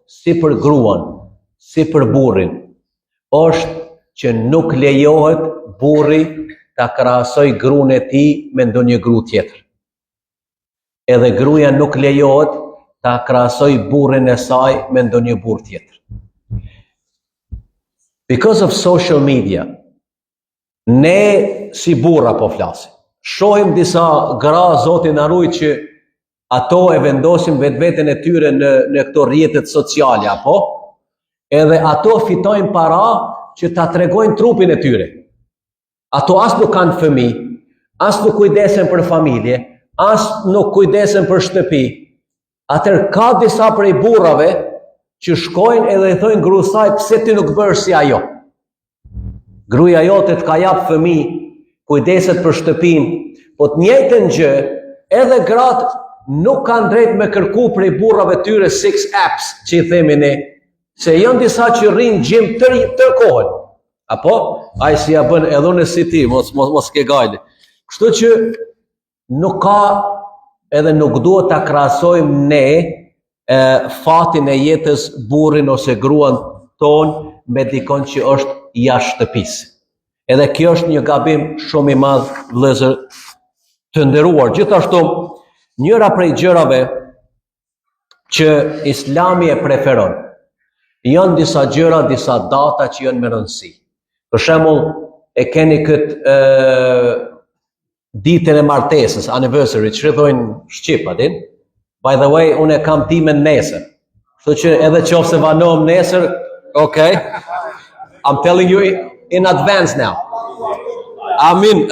si për gruan, si për burrin, është që nuk lejohet burri ta krahasoj gruan e tij me ndonjë gru tjetër. Edhe gruaja nuk lejohet ta krahasoj burrin e saj me ndonjë burr tjetër. Because of social media, ne si burra po flasim. Shohim disa gra, Zoti na ruaj, që ato e vendosin vetveten e tyre në këto rrjetet sociale, apo? Edhe ato fitojnë para që ta tregojnë trupin e tyre. Ato as nuk kanë fëmijë, as nuk kujdesen për familje, as nuk kujdesen për shtëpi. Atëherë ka disa prej burrave që shkojnë edhe i thojnë grusaj, pse ti nuk bësh si ajo? Gruaja jote të ka jap fëmijë, kujdeset për shtëpinë, po të njëjtën gjë, edhe gratë nuk kanë drejt me kërku prej burrave tyre sex apps, që i themi ne, se janë disa që rrinë gjim tër kohën. Apo? Ai si ja bën edhe unë si ti, mos ke gajle. Kështu që nuk ka edhe nuk duhet ta krahasojmë ne fatin e jetës, burrin ose gruan ton me dikon që është jashtë shtëpisë. Edhe kjo është një gabim shumë i madh, vëllezër të nderuar. Gjithashtu, njëra prej gjërave që Islami e preferon, janë disa gjëra, disa data që janë me rëndësi. Për shembull, e keni këtë ditën e martesës, anniversary, që thonë shqip, a din? By the way, unë e kam timen nesër. Kështu që edhe qofse vanohem nesër, okay. I'm telling you in advance now. Amin.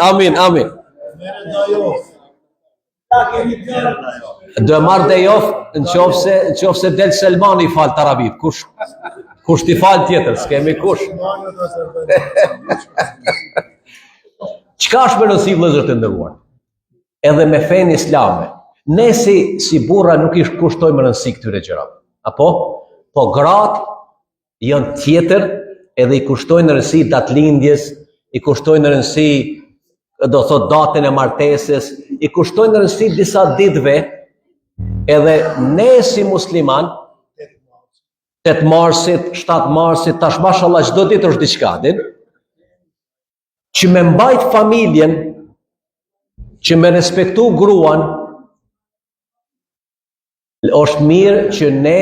Do marr day off në qofse del Selmani i fal taravit. Kush t'i fal tjetër, s'kemi kush. Çka është me rëndësi, vëllezër të nderuar? Edhe me fenë islame. Ne si burra nuk i kushtojmë rëndësi këtyre gjërave. Apo? Po gratë janë tjetër, edhe i kushtojnë rëndësi datëlindjes, i kushtojnë rëndësi, do thot, datën e martesës, i kushtojnë rëndësi disa ditëve, edhe ne si musliman, 8 marsit, 7 marsit, tash mashallah çdo ditë është diçka, din? Që me mbajt familjen, që me respektu gruan, është mirë që ne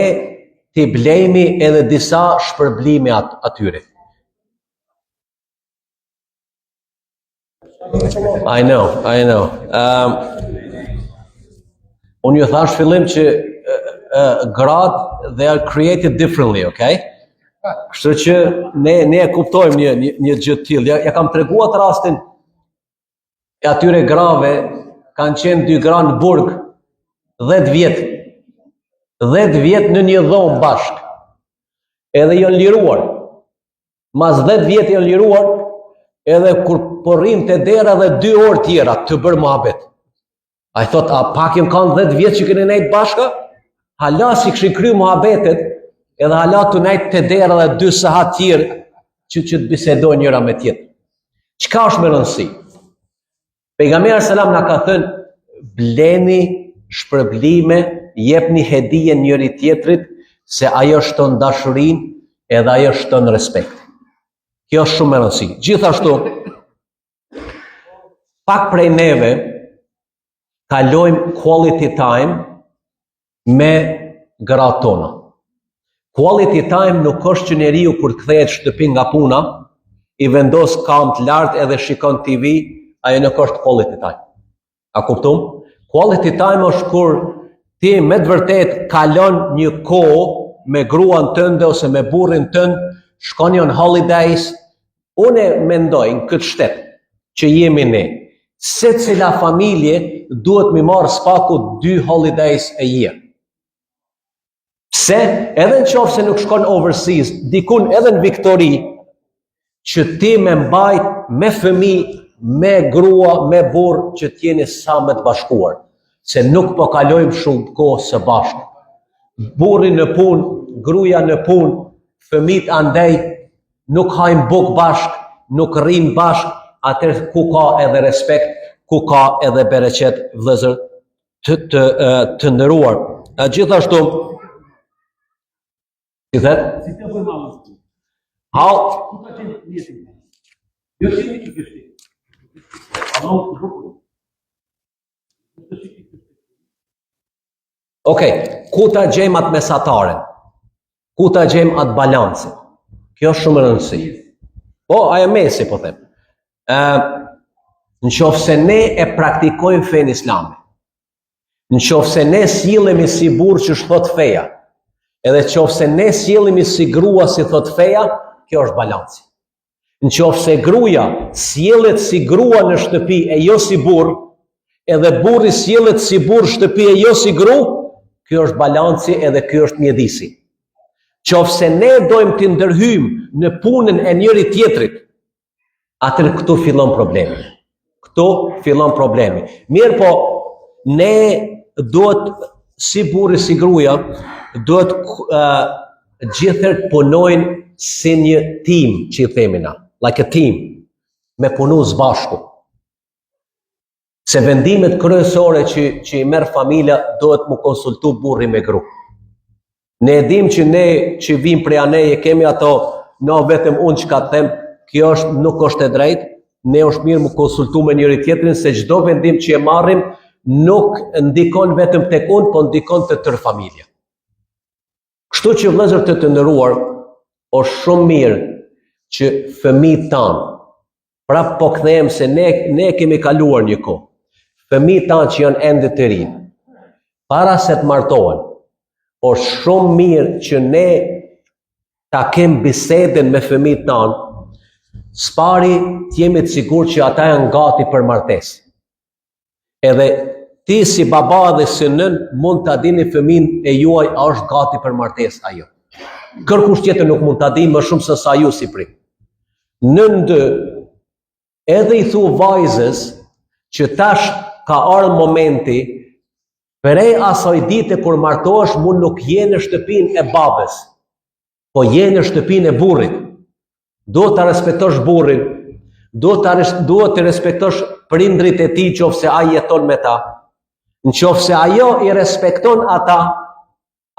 t'i blejmi edhe disa shpërblime atyre. I know. Unë ju thash fillim që gratë, they are created differently, okay? Kështu që ne e kuptojmë një gjë të tillë. Ja kam treguar rastin e atyre grave, kanë qenë 2 gra në burg 10 vjet. 10 vjet në një dhomë bashk. Edhe janë liruar. Mas 10 vjet janë liruar, edhe kur po rrim te dera dhe 2 orë tjera të bërë muhabet. Ai thot, a pak jem kanë 10 vjet që keni nejt bashka? Hala si kishin kry muhabetet, edhe hala të nejt te dera dhe 2 sahat tjerë që të bisedojnë njëra me tjetër. Çka është me rëndësi? Pejgamberi selam na ka thënë, bleni shpërblime, jepni hedije njëri tjetrit, se ajo shton dashurinë edhe ajo shton respekt. Kjo është shumë e rëndësishme. Gjithashtu, pak prej neve kalojmë quality time me gratë tona. Quality time nuk është që njeriu kur kthehet shtëpi nga puna, i vendos kam të lartë edhe shikon TV, ajo nuk është quality time. A kuptum? Quality time është kur ti me të vërtet kalon një kohë me gruan tënde ose me burrin tënd, shkoni on holidays. Unë mendoj në këtë shtet që jemi ne, secila familje duhet mi marrë spaku 2 holidays a year. Pse? Edhe në qoftë se nuk shkon overseas, dikun edhe në Viktori, që ti me mbajt me fëmijë, me grua, me burr, që t'jeni sa më të bashkuar, se nuk po kalojmë shumë kohë së bashku. Burri në punë, gruaja në punë, fëmijët andej nuk hajnë buk bashk, nuk rrinë bashk, atëherë ku ka edhe respekt, ku ka edhe bereqet, vëllezër të nderuar. Gjithashtu, Si thëtë? Si të bëjmë malës. How? Ku ka qenë mjetin? Jo që një kështi. Allah të rukë. Okej, ku ta gjejmë atë mesataren? Ku ta gjejmë atë balancin? Kjo është shumë e rëndësishme. Po, ajo mesi, po them. Në qoftë se ne e praktikojmë fenë islame, në qoftë se ne sjellemi si burr që thot feja, edhe në qoftë se ne sjellemi si grua si thot feja, kjo është balanci. Në qoftë se gruaja sjellet si grua në shtëpi e jo si burr, edhe burri sjellet si burr në shtëpi e jo si gru, kjo është balanci edhe kjo është mjedisi. Qoftë se ne dojmë të ndërhyjmë në punën e njëri tjetrit, atër këtu fillon problemi. Këtu fillon problemi. Mirë po, ne duhet, si burri, si gruaja, duhet gjithër punojnë si një team, që i themina, like a team, me punu zbashku. Se vendimet kryesore që i merr familja duhet mu konsultu burri me gru. Ne edhim që ne që vim prej aneje kemi ato, no vetëm unë që ka të them, kjo nuk është e drejtë, ne është mirë mu konsultu me njëri tjetrin, se çdo vendim që e marrim nuk ndikon vetëm tek unë, po ndikon të tërë familja. Kështu që vëllezër të nderuar, është shumë mirë që fëmijët tanë, prap po kthehem se ne kemi kaluar një kohë, fëmijët tanë që janë ende të rinë, para se të martohen, është shumë mirë që ne ta kem biseden me fëmijët tanë, spari t'jemi të sigur që ata janë gati për martesë. Edhe ti si baba dhe si nën mund t'a dini fëmin e juaj a është gati për martesë ajo. Kërkush tjetër nuk mund t'a di më shumë se sa ju si prit. Nëndë, edhe i thu vajzës që tash ka ardhur momenti, prej asaj dite kur martohesh mund nuk je në shtëpinë e babës, po je në shtëpinë e burrit. Duhet të respektosh burrin, duhet të respektosh prindrit e tij nëse ai jeton me ta. Nëse ajo i respekton ata,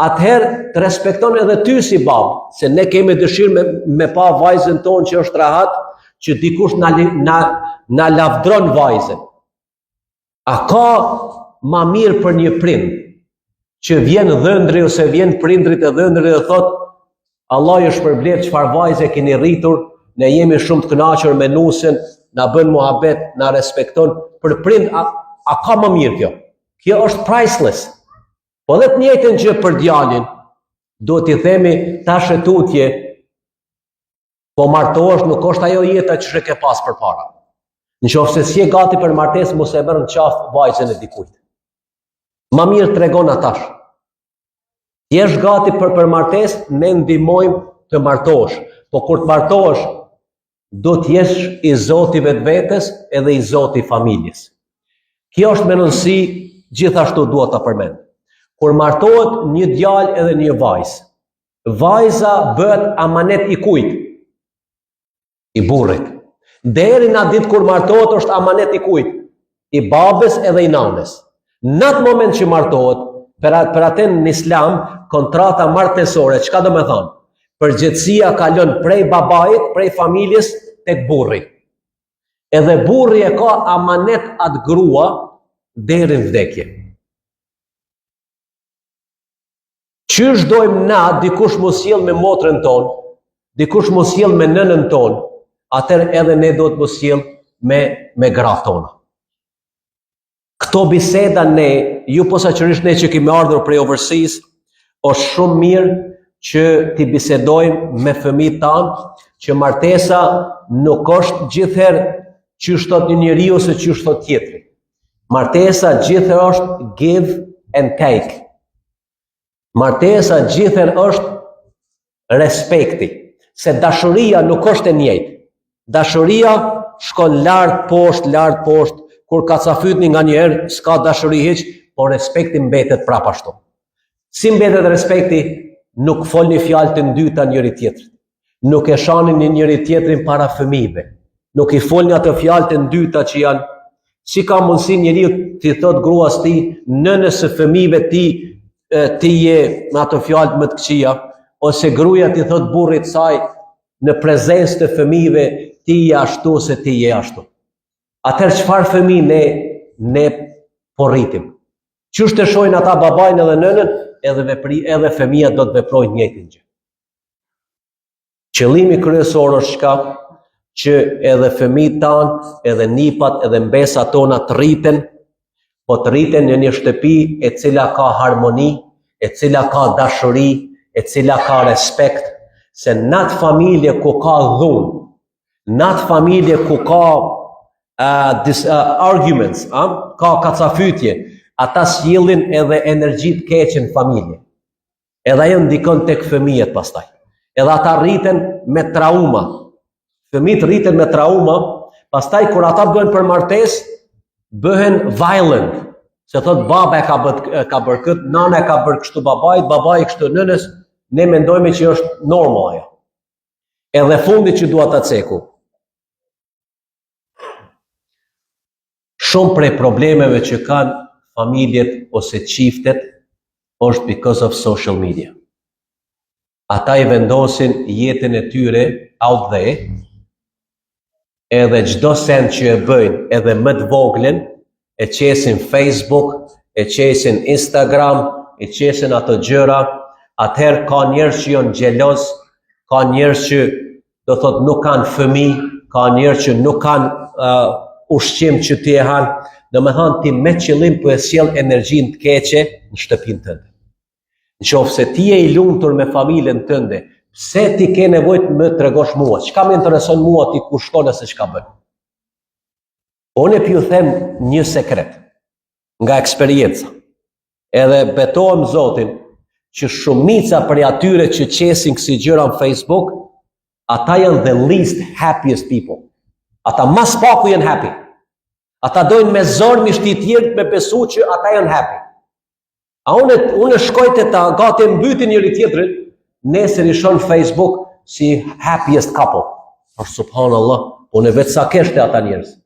atëherë të respekton edhe ty si babë, se ne kemi dëshirë me pa vajzën tonë që është rahat, që dikush na lavdron vajzën. A ka ma mirë për një prind që vjen dhëndri ose vjen prindrit e dhëndri dhe thot Allah ju shpërblet çfarë vajze keni rritur, ne jemi shumë të kënaqur me nusën, na bën muhabet, na respekton. Për prind, a ka më mirë kjo? Kjo është priceless. Po dhe të njëjtën gjë për djalin, do t'i themi tash e tutje, po martohesh nuk është ajo jeta që ke pas përpara. Nëse si je gati për martesë, mos e merr në qafë vajzën e dikujt. Më mirë tregon atash. Jesh gati për martesë, ne ndihmojmë të martohesh. Po kur të martohesh, do të jesh i Zoti vetvetes edhe i Zoti familjes. Kjo është me rëndësi, gjithashtu duhet ta përmend. Kur martohet një djalë edhe një vajzë, vajza bëhet amanet i kujt? I burrit. Deri në ditë kur martohet është amanet i kujt? I babës edhe i nanës. Në atë moment që martohet, për atë në Islam, kontrata martesore, çka do me thonë? Përgjegjësia kalon prej babait, prej familjes tek burri. Edhe burri e ka amanet atë grua deri në vdekje. Qysh dojmë na dikush mos sjell me motrën tonë, dikush mos sjell me nënën tonë, atëherë edhe ne do të mos sjell me gratë tona. Këto biseda ne, ju posaçërisht ne që kemi ardhur prej overseas, është shumë mirë që t'i bisedojmë me fëmijët tanë, që martesa nuk është gjithherë çysh thot një njeriu ose çysh thot tjetri. Martesa gjithherë është give and take. Martesa gjithherë është respekti, se dashuria nuk është e njëjtë. Dashuria shkon lart poshtë, kur ka cafytni nga njerë, s'ka dashuri hiç, por respekti mbetet prapashtu. Si mbetet respekti? Nuk folni fjalë të ndyta njëri tjetrit. Nuk e shani një njëri tjetrin para fëmijëve. Nuk i folni ato fjalë të ndyta që janë, si ka mundësi njeriu t'i thot gruas ti, nënës së fëmijëve ti je me ato fjalë më të këqija, ose gruaja ti thot burrit saj në prezencë të fëmijëve, ti je ashtu se ti je ashtu. Atëherë çfarë fëmijë ne po rritim? Qysh të shohin ata babain edhe nënën, edhe fëmia do të veprojnë të njëjtin gjë. Qëllimi kryesor është çka? Që edhe fëmijët tanë, edhe nipat, edhe mbesat tona të rriten, po të rriten në një shtëpi e cila ka harmoni, e cila ka dashuri, e cila ka respekt, se në atë familje ku ka dhunë, në atë familje ku ka arguments, ka kacafytje, ata sjellin edhe energji të keqe në familje. Edhe ajo ndikon tek fëmijët pastaj. Edhe ata rriten me trauma. Fëmijët rriten me trauma, pastaj kur ata bëhen për martesë, bëhen violent. Se thot baba ka bërë këtë, nana ka bërë kështu babait, babai kështu nënës, ne mendojmë që është normal ajo. Edhe fundi që dua ta ceku. Shumë prej problemeve që kanë familjet ose çiftet është because of social media. Ata I vendosin jetën e tyre out there, edhe çdo send që e bëjnë, edhe më të voglen, e qesin Facebook, e qesin Instagram, e qesin ato gjëra. Atëherë ka njerëz që janë xheloz, ka njerëz që do thot nuk kanë fëmijë, ka njerëz që nuk kanë ushqim që ti e han. Domethënë ti me qëllim po e sjell energjinë të keqe në shtëpinë tënde. Nëse ti je I lumtur me familjen tënde, pse ti ke nevojë të më tregosh mua? Çka më intereson mua ti ku shkon ose çka bën? Unë ju them një sekret nga eksperjenca. Edhe betohem Zotin që shumica prej atyre që qesin kësi gjëra në Facebook, ata janë the least happiest people. Ata mas paku janë happy. Ata dojnë me zorë mishti tjerë me besu që ata janë happy. A unë shkoj të ta gati mbyti njëri tjetrin, nesër I shon Facebook si happiest couple. Por subhanallah, unë vetë sa keshte ata njerëz.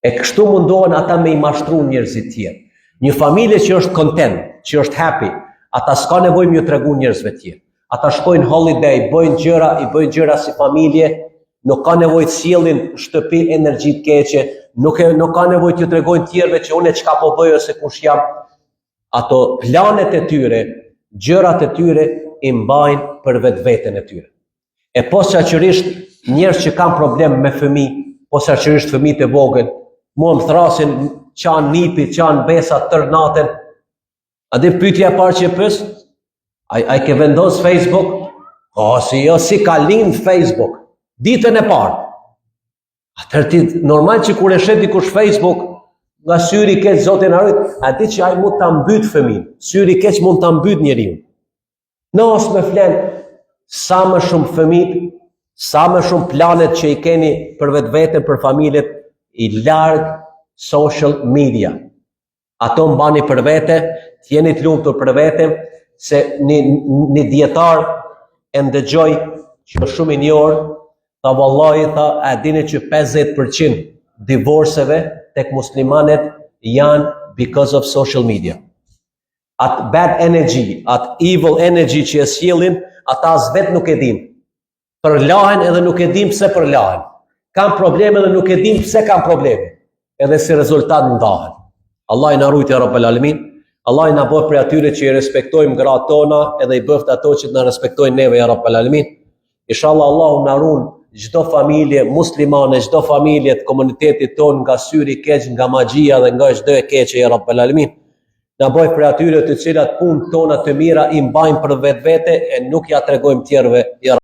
E kështu mundohen ata me I mashtru njerëzit tjerë. Një familje që është content, që është happy, ata s'ka nevojë më tregu njerëzve tjerë. Ata shkojnë holiday, I bëjnë gjëra si familje, nuk ka nevojë të sjellin shtëpi energji të keqe, nuk ka nevojë të tregojnë tjerëve që unë çka po bëj ose kush jam. Ato planet e tyre, gjërat e tyre I mbajnë për vetveten e tyre. E posaçërisht njerëz që kanë problem me fëmijë, posaçërisht fëmijët e vogël, mua më thrasin çan nipi, çan besa tër natën. A dhe pyetja e parë që pës, ai ke vendos Facebook? Si ka lind Facebook, ditën e parë. Atëherë ti normal që kur e shet dikush Facebook, nga syri I keq Zoti na rrit, a di që ai mund ta mbyt fëmin. Syri I keq mund ta mbyt njeriu. Nos me flen sa më shumë fëmijë, sa më shumë planet që I keni për vetveten, për familjet, I larg social media. Ato mbani për vete, t'jeni të lumtur për vete, se një dietar e ndëgjoj që është shumë I njohur, tha vallahi tha, a dini që 50% divorceve tek muslimanet janë because of social media. Atë bad energy, atë evil energy që e sjellin, ata as vetë nuk e din. Përlahen edhe nuk e din pse përlahen. Kanë probleme edhe nuk e din pse kanë probleme. Edhe si rezultat ndahen. Allah I na rujt ja Rabbel Alamin. Allah I na bëj për atyre që I respektojmë gratë tona, edhe I bëft ato që na respektojnë neve ja Rabbel Alamin. Inshallah Allahu na ruan çdo familje muslimane, çdo familje të komunitetit ton nga syri I keq, nga magjia dhe nga çdo e keqe ja Rabbel Alamin. Na bëj për atyre të cilat punë tona të mira I mbajnë për vetvete e nuk ja tregojmë tjerëve ja